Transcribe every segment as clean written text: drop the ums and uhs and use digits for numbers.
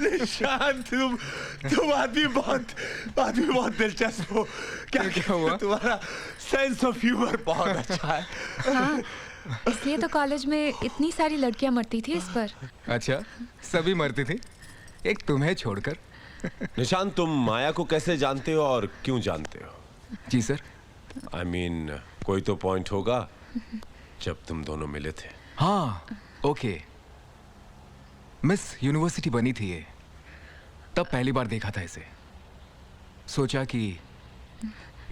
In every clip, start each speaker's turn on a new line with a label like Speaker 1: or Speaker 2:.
Speaker 1: निशांत, तुम आदमी बहुत दिलचस्प हो। क्या हुआ? तुम्हारा सेंस ऑफ ह्यूमर बहुत अच्छा है।
Speaker 2: हाँ, इसलिए तो कॉलेज में इतनी सारी लड़कियां मरती थी इस पर।
Speaker 3: अच्छा, सभी मरती थी, एक तुम्हें छोड़कर।
Speaker 1: निशांत, तुम माया को कैसे जानते हो और क्यों जानते हो?
Speaker 3: जी सर।
Speaker 1: I mean, कोई तो पॉइंट होगा जब तुम दोनों मिले थे।
Speaker 3: हाँ, ओके। मिस यूनिवर्सिटी बनी थी ये, तब पहली बार देखा था इसे। सोचा कि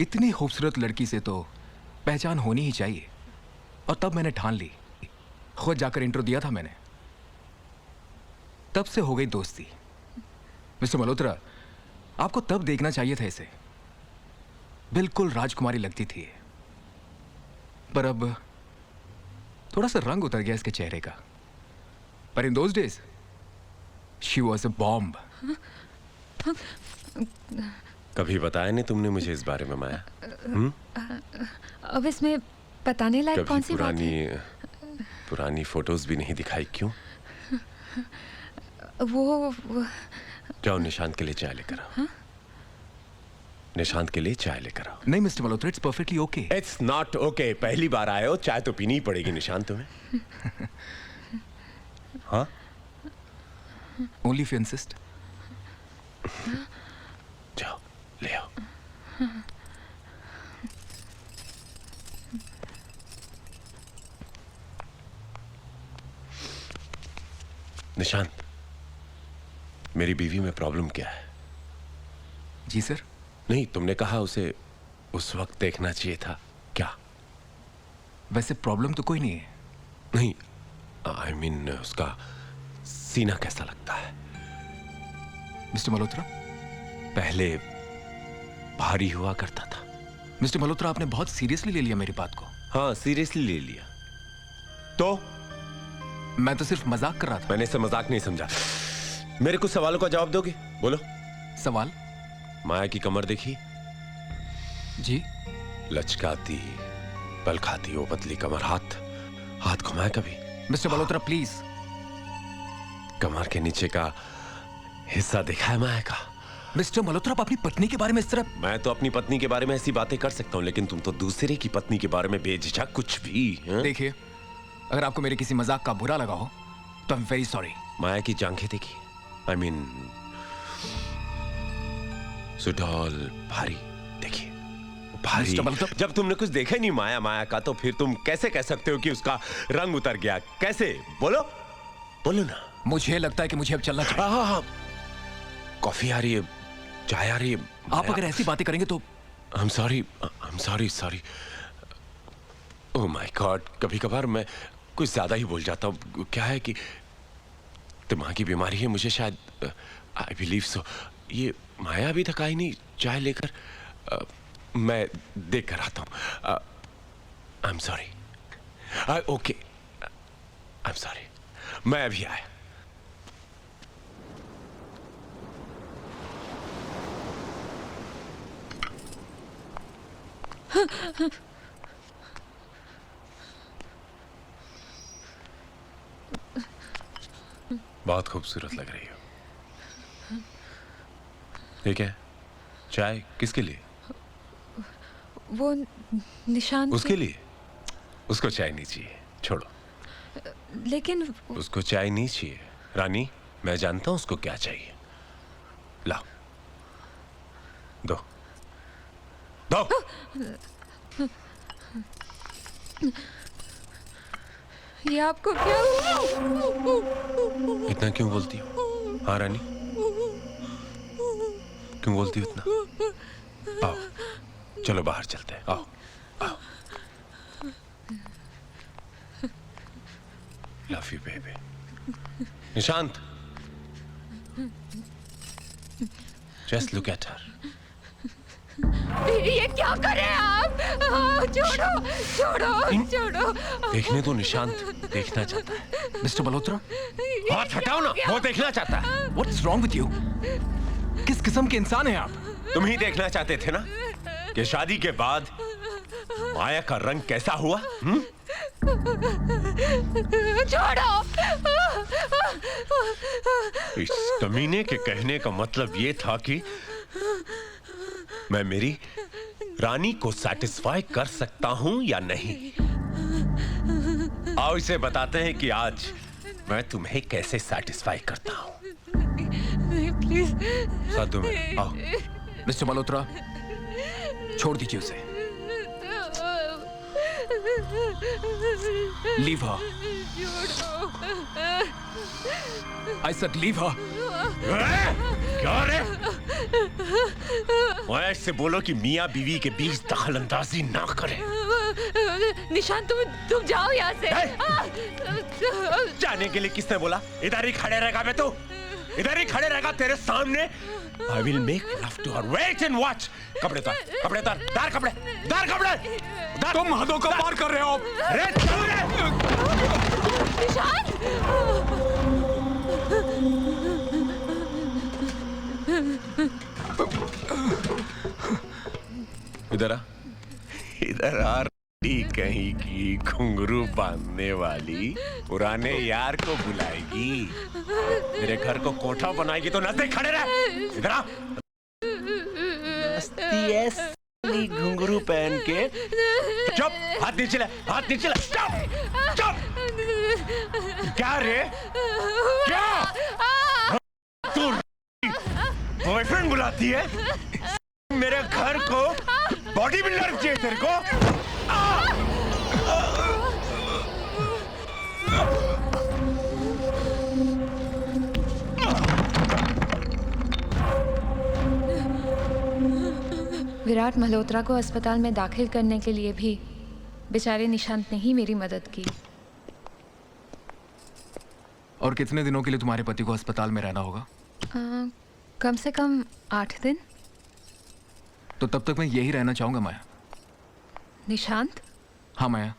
Speaker 3: इतनी खूबसूरत लड़की से तो पहचान होनी ही चाहिए, और तब मैंने ठान ली। खुद जाकर इंट्रो दिया था मैंने। तब से हो गई दोस्ती। मिस्टर मल्होत्रा, आपको तब देखना चाहिए था इसे। बिल्कुल राजकुमारी लगती थी, पर अब थोड़ा सा रंग उतर गया इसके चेहरे का। पर in those days she was a bomb.
Speaker 1: कभी बताया नहीं तुमने मुझे इस बारे में, माया?
Speaker 2: अब इसमें बताने लायक कौन सी बात है?
Speaker 1: पुरानी फोटोज भी नहीं दिखाई, क्यों?
Speaker 2: वो
Speaker 1: जाओ, निशांत के लिए चाय लेकर आओ। निशांत के लिए चाय लेकर आओ।
Speaker 3: नहीं mister Malhotra, it's perfectly okay.
Speaker 1: It's not okay. पहली बार आए हो, चाय तो पीनी ही पड़ेगी निशांत तुम्हें। हाँ?
Speaker 3: Only if you insist.
Speaker 1: जाओ, ले आओ। निशांत, मेरी बीवी में प्रॉब्लम क्या है?
Speaker 3: जी सर।
Speaker 1: नहीं, तुमने कहा उसे उस वक्त देखना चाहिए था, क्या?
Speaker 3: वैसे प्रॉब्लम तो कोई नहीं है।
Speaker 1: नहीं, आई मीन उसका सीना कैसा लगता है?
Speaker 3: मिस्टर मल्होत्रा,
Speaker 1: पहले भारी हुआ करता था।
Speaker 3: मिस्टर मल्होत्रा, आपने बहुत सीरियसली ले लिया मेरी बात को।
Speaker 1: हाँ, सीरियसली ले लिया। तो
Speaker 3: मैं तो सिर्फ मजाक कर रहा था।
Speaker 1: मैंने इसे मजाक नहीं समझा। मेरे कुछ सवालों का जवाब दोगे? बोलो।
Speaker 3: सवाल?
Speaker 1: माया की कमर देखी?
Speaker 3: जी।
Speaker 1: लचकाती, बल खाती वो पतली कमर। हाथ घुमाया कभी?
Speaker 3: Mister Malhotra please.
Speaker 1: कमर के नीचे का हिस्सा देखा है माया का?
Speaker 3: मिस्टर मल्होत्रा, आप अपनी पत्नी के बारे में इस तरह।
Speaker 1: मैं तो अपनी पत्नी के बारे में ऐसी बातें कर सकता हूँ, लेकिन तुम तो दूसरे की पत्नी के बारे में बेझिझक कुछ भी।
Speaker 3: देखिए, अगर आपको मेरे किसी मजाक का बुरा लगा हो तो आई एम वेरी सॉरी।
Speaker 1: माया की जांघें देखी? आई मीन सुडौल, भारी देखिए, भारी। जब तुमने कुछ देखा नहीं माया का, तो फिर तुम कैसे कह सकते हो कि उसका रंग उतर गया? कैसे? बोलो ना।
Speaker 3: मुझे लगता है कि मुझे अब चलना चाहिए।
Speaker 1: हाँ, कॉफी आ रही है, चाय आ रही है।
Speaker 3: आप अगर ऐसी बातें करेंगे तो
Speaker 1: I'm sorry। Oh my God, कभी कभार मैं कुछ ज्यादा ही बोल जाता हूँ। क्या है कि दिमागी बीमारी है मुझे शायद। I believe so. ये माया अभी तक आई नहीं चाय लेकर। मैं देख कर आता हूँ। I am sorry. Okay, I am sorry. मैं अभी आया। बहुत खूबसूरत लग रही हो। ठीक है, चाय किसके लिए?
Speaker 2: वो निशांत।
Speaker 1: उसके लिए? उसको चाय नहीं चाहिए, छोड़ो।
Speaker 2: लेकिन
Speaker 1: उसको चाय नहीं चाहिए रानी, मैं जानता हूं उसको क्या चाहिए। लाओ, दो।
Speaker 2: ये आपको क्या हुआ?
Speaker 1: इतना क्यों बोलती हो? हाँ रानी, क्यों बोलती हो इतना? आओ, चलो बाहर चलते हैं। आओ। Love you baby. Nishant, just look at her.
Speaker 2: ये क्या कर रहे हैं आप? छोड़ो।
Speaker 1: देखने दो, निशांत देखना चाहता है।
Speaker 3: मिस्टर मल्होत्रा,
Speaker 1: हाथ हटाओ ना, वो देखना चाहता है।
Speaker 3: What's wrong with you? किस किस्म के इंसान हैं आप?
Speaker 1: तुम ही देखना चाहते थे ना कि शादी के बाद माया का रंग कैसा हुआ?
Speaker 2: छोड़ो।
Speaker 1: इस कमीने के कहने का मतलब ये था कि मैं मेरी रानी को सेटिस्फाई कर सकता हूं या नहीं। आओ इसे बताते हैं कि आज मैं तुम्हें कैसे सेटिस्फाई करता हूं।
Speaker 2: प्लीज।
Speaker 1: साधु में आओ।
Speaker 3: मिस्टर मल्होत्रा, छोड़ दीजिए उसे। Leave her. I said leave her.
Speaker 1: क्या रे? ऐसे बोलो कि मियां बीवी के बीच दखल अंदाजी ना करे।
Speaker 2: निशांत, तुम जाओ यहाँ से।
Speaker 1: जाने के लिए किसने बोला? इधर ही खड़े रहेगा बे तू। इधर ही खड़े रहेगा तेरे सामने। I will make love to her. Wait and watch. कपड़े उतार, कपड़े उतार, दार कपड़े, दार कपड़े, दार।
Speaker 3: तुम हदों का पार कर रहे हो।
Speaker 1: अरे चल रे।
Speaker 2: निशांत।
Speaker 1: इधर आ, इधर आ। कहीं की घुंघरू बांधने वाली पुराने यार को बुलाएगी, मेरे घर को कोठा बनाएगी तो नजदीक खड़े रह। इधर आ। घुंघरू पहन के चुप, हाथ नीचे ले, हाथ नीचे ले। चुप, चुप। क्या रे? क्या तू बॉयफ्रेंड बुलाती है? मेरे घर को बॉडी बिल्डर चाहिए तेरे को?
Speaker 2: विराट मल्होत्रा को अस्पताल में दाखिल करने के लिए भी बेचारे निशांत ने ही मेरी मदद की।
Speaker 3: और कितने दिनों के लिए तुम्हारे पति को अस्पताल में रहना होगा?
Speaker 2: कम से कम 8 दिन।
Speaker 3: तो तब तक मैं यही रहना चाहूंगा माया।
Speaker 2: निशांत?
Speaker 3: हाँ माया,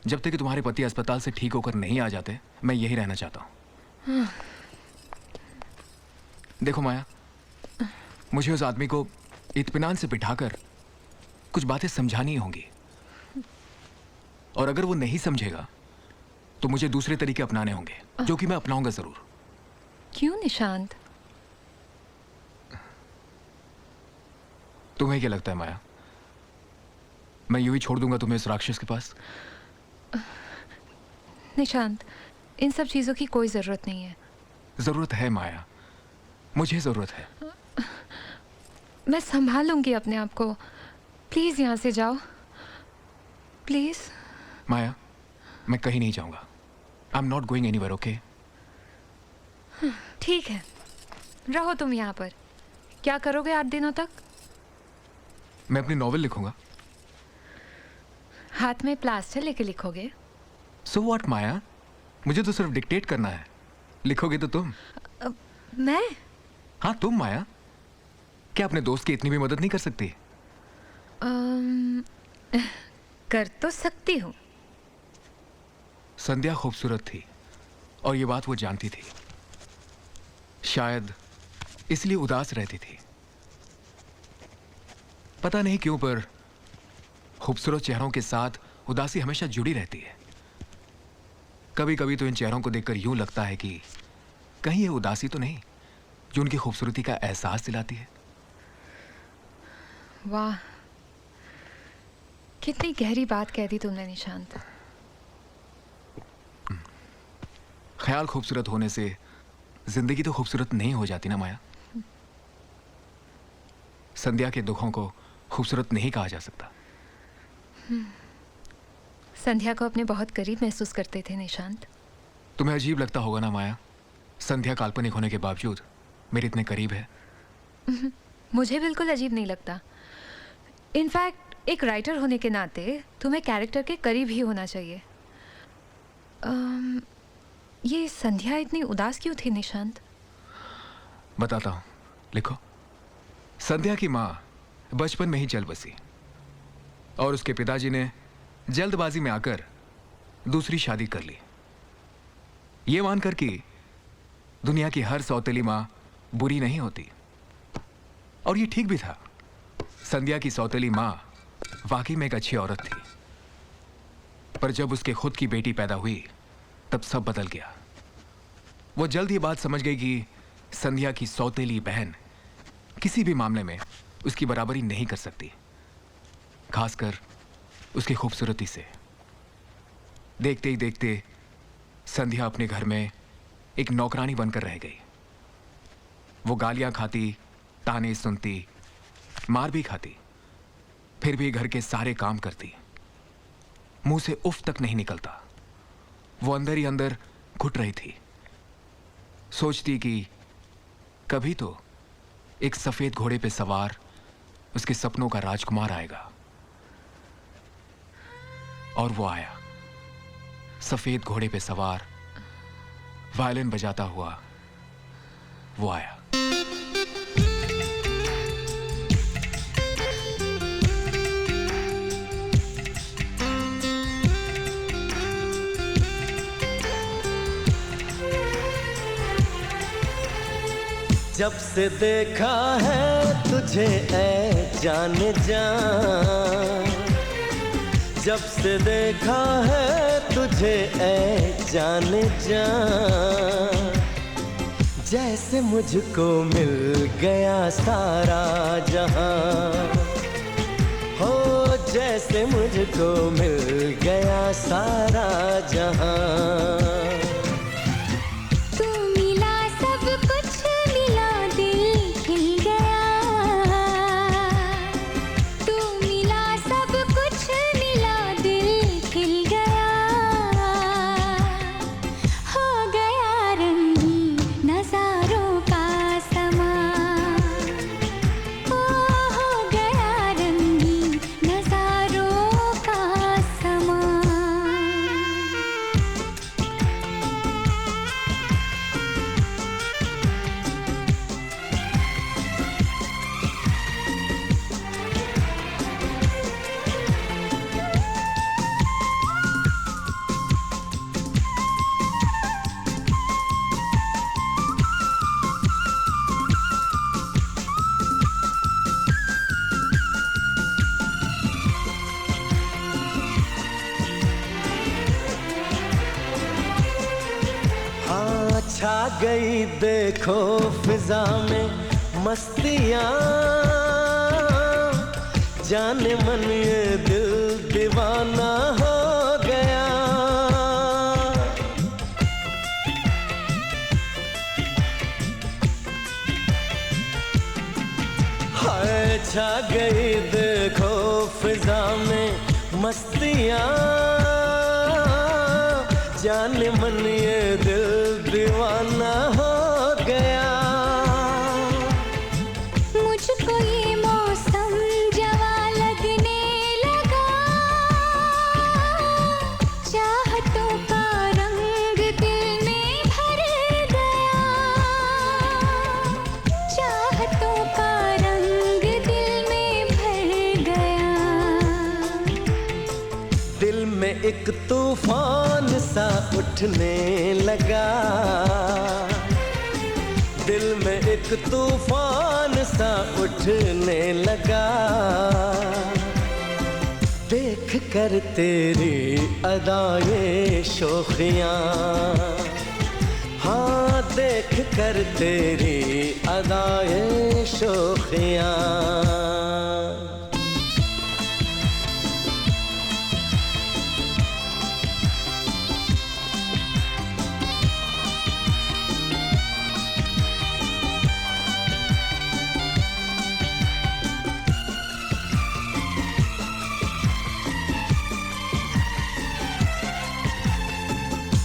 Speaker 3: जब तक कि तुम्हारे पति अस्पताल से ठीक होकर नहीं आ जाते मैं यही रहना चाहता हूँ। देखो माया, मुझे उस आदमी को इत्मीनान से बिठाकर कुछ बातें समझानी होंगी, और अगर वो नहीं समझेगा तो मुझे दूसरे तरीके अपनाने होंगे, जो कि मैं अपनाऊंगा जरूर।
Speaker 2: क्यों निशांत?
Speaker 3: तुम्हें क्या लगता है माया, मैं यूं ही छोड़ दूंगा तुम्हें इस राक्षस के पास?
Speaker 2: निशांत, इन सब चीजों की कोई जरूरत नहीं है।
Speaker 3: जरूरत है माया, मुझे जरूरत है।
Speaker 2: मैं संभाल लूंगी अपने आप को। प्लीज यहाँ से जाओ, प्लीज।
Speaker 3: माया, मैं कहीं नहीं जाऊंगा। I am not going anywhere, okay?
Speaker 2: ठीक है, रहो तुम यहाँ पर। क्या करोगे 8 दिनों तक?
Speaker 3: मैं अपनी नॉवेल लिखूंगा।
Speaker 2: हाथ में प्लास्टर लेके लिखोगे?
Speaker 3: सो व्हाट माया, मुझे तो सिर्फ डिक्टेट करना है, लिखोगे तो तुम।
Speaker 2: मैं?
Speaker 3: हाँ तुम माया, क्या अपने दोस्त की इतनी भी मदद नहीं कर सकती?
Speaker 2: कर तो सकती हूँ।
Speaker 3: संध्या खूबसूरत थी और ये बात वो जानती थी, शायद इसलिए उदास रहती थी। पता नहीं क्यों, पर खूबसूरत चेहरों के साथ उदासी हमेशा जुड़ी रहती है। कभी कभी तो इन चेहरों को देखकर यूं लगता है कि कहीं ये उदासी तो नहीं जो उनकी खूबसूरती का एहसास दिलाती है।
Speaker 2: वाह, कितनी गहरी बात कह दी तुमने निशांत।
Speaker 3: ख्याल खूबसूरत होने से जिंदगी तो खूबसूरत नहीं हो जाती ना माया। संध्या के दुखों को खूबसूरत नहीं कहा जा सकता।
Speaker 2: संध्या को अपने बहुत करीब महसूस करते थे निशांत।
Speaker 3: तुम्हें अजीब लगता होगा ना माया, संध्या काल्पनिक होने के बावजूद मेरे इतने करीब है।
Speaker 2: मुझे बिल्कुल अजीब नहीं लगता। इनफैक्ट एक राइटर होने के नाते तुम्हें कैरेक्टर के करीब ही होना चाहिए। ये संध्या इतनी उदास क्यों थी निशांत?
Speaker 3: बताता हूं, लिखो। संध्या की माँ बचपन में ही चल बसी और उसके पिताजी ने जल्दबाजी में आकर दूसरी शादी कर ली, ये मानकर कि दुनिया की हर सौतेली माँ बुरी नहीं होती। और ये ठीक भी था। संध्या की सौतेली माँ वाकई में एक अच्छी औरत थी। पर जब उसके खुद की बेटी पैदा हुई तब सब बदल गया। वो जल्द ही बात समझ गई कि संध्या की सौतेली बहन किसी भी मामले में उसकी बराबरी नहीं कर सकती, खासकर उसकी खूबसूरती से। देखते ही देखते संध्या अपने घर में एक नौकरानी बनकर रह गई। वो गालियां खाती, ताने सुनती, मार भी खाती, फिर भी घर के सारे काम करती। मुंह से उफ तक नहीं निकलता। वो अंदर ही अंदर घुट रही थी। सोचती कि कभी तो एक सफेद घोड़े पे सवार उसके सपनों का राजकुमार आएगा। और वो आया, सफेद घोड़े पे सवार, वायलिन बजाता हुआ वो आया।
Speaker 4: जब से देखा है तुझे ऐ जाने जा, जब से देखा है तुझे ऐ जाने जा, जैसे मुझको मिल गया सारा जहां, हो जैसे मुझको मिल गया सारा जहां। छा गई देखो फिजा में मस्तियाँ, जाने मन ये दिल दीवाना हो गया। हाय छा गई देखो फिजा में मस्तियाँ, जाने मन ये दिल दीवाना हो गया।
Speaker 5: मुझको ये मौसम जवा लगने लगा, चाहतों का रंग दिल में भर गया, चाहतों का रंग दिल में भर गया।
Speaker 4: दिल में एक तूफान सा उठने लगा, दिल में एक तूफान सा उठने लगा। देख कर तेरी अदाए शोखियाँ, हाँ देख कर तेरी अदाए शोखियाँ।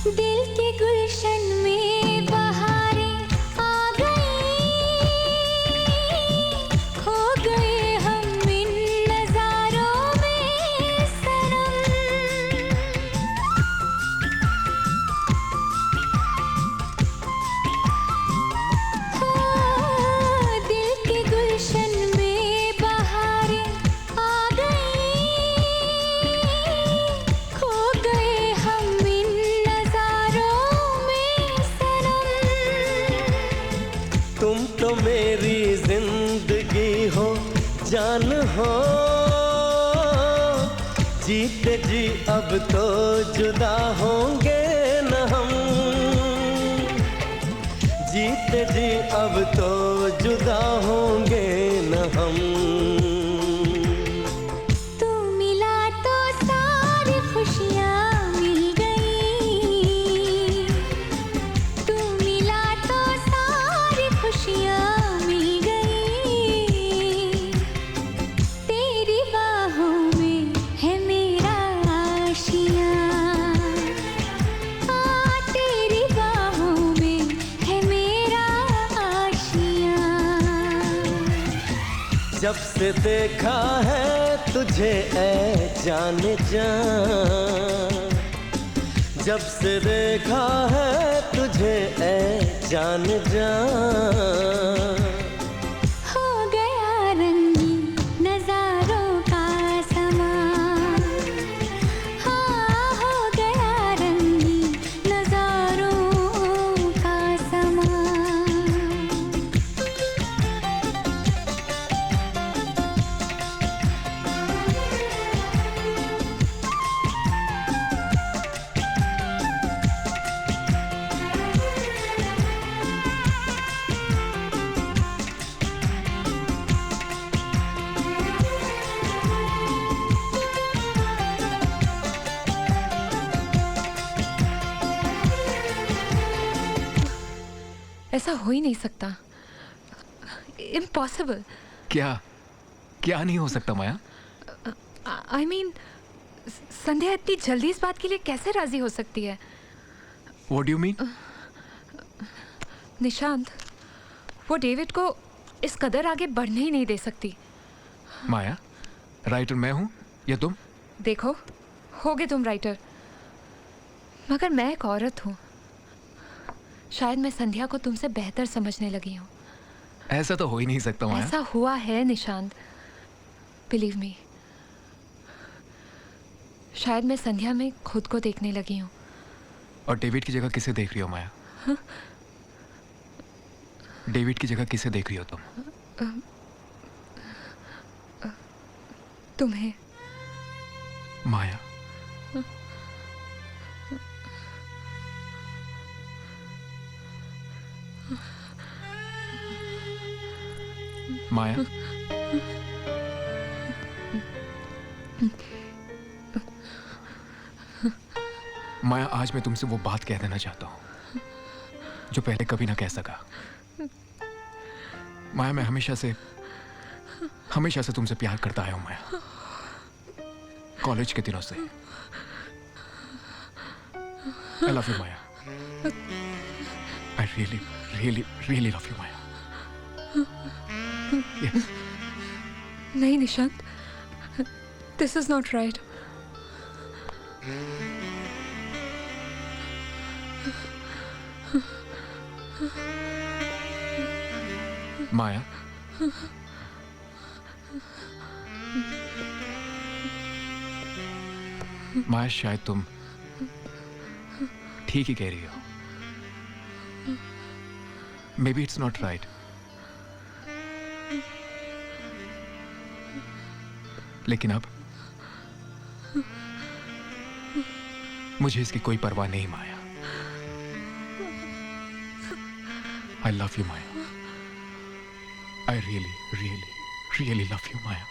Speaker 5: दिल के गुलशन में बहारें आ गई, खो गए हम इन नजारों में सनम। दिल के गुलशन में बहारें आ गई, खो गए हम इन
Speaker 4: तुम तो मेरी जिंदगी हो, जान हो, जीते जी अब तो जुदा होंगे न हम, जीते जी अब तो जुदा होंगे न हम।
Speaker 5: तू मिला तो सारी खुशियाँ मिल गई, तू मिला तो सारी खुशियाँ मिल गई। तेरी बाहों में है मेरा आशियाँ, तेरी बाहों में है मेरा आशियाँ।
Speaker 4: जब से देखा है तुझे ऐ जाने जा, जब से देखा है तुझे ऐ जाने जा।
Speaker 5: हो गया रंगीन नज़ारों का समा, हाँ हो गया रंगीन नज़ारों का समा।
Speaker 2: ऐसा हो ही नहीं सकता, इम्पॉसिबल।
Speaker 3: क्या क्या नहीं हो सकता माया?
Speaker 2: आई मीन संध्या इतनी जल्दी इस बात के लिए कैसे राजी हो सकती है?
Speaker 3: What do you mean?
Speaker 2: Nishant, वो डेविड को इस कदर आगे बढ़ने ही नहीं दे सकती।
Speaker 3: माया, राइटर मैं हूँ या तुम?
Speaker 2: देखो, होगे तुम राइटर, मगर मैं एक औरत हूँ। शायद मैं संध्या को तुमसे बेहतर समझने लगी हूँ।
Speaker 3: ऐसा तो हो ही नहीं सकता माया।
Speaker 2: ऐसा हुआ है निशांत, बिलीव मी। शायद मैं संध्या में खुद को देखने लगी हूँ।
Speaker 3: और डेविड की जगह किसे देख रही हो माया? डेविड की जगह किसे देख रही हो तुम?
Speaker 2: तुम्हें।
Speaker 3: माया, माया, माया, आज मैं तुमसे वो बात कह देना चाहता हूँ जो पहले कभी ना कह सका। माया, मैं हमेशा से तुमसे प्यार करता आया हूँ माया, कॉलेज के दिनों से। I love you Maya. I really, really, really love you Maya. Yes.
Speaker 2: नहीं Nishant, this is not right.
Speaker 3: Maya, Maya, शायद तुम ठीक ही कह रही हो। Maybe it's not right, लेकिन अब मुझे इसकी कोई परवाह नहीं माया। I love you Maya. I really, really, really love you Maya.